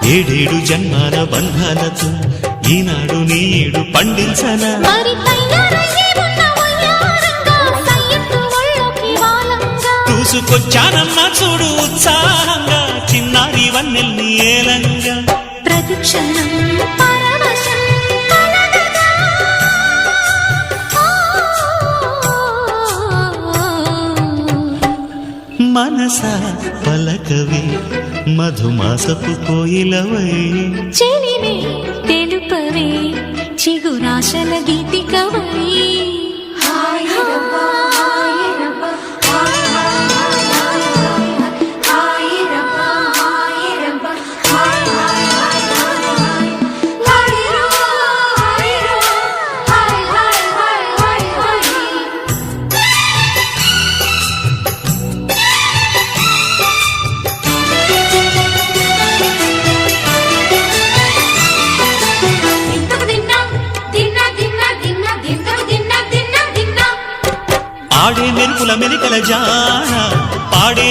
ఏడేడు జన్మాల బంధాలతో ఈనాడు నీడు పండించనా చూసుకొచ్చానన్నా చూడు ఉత్సాహంగా చిన్నారి వన్నెల్ని ఏలంగా ప్రతిక్షణం మనసా పలకవి మధుమాసపు కోయిలవై చెలిమే తెలుపవే చిగురాశల గీతికవై ఆడే మెరుపుల మెలికల జాన పాడే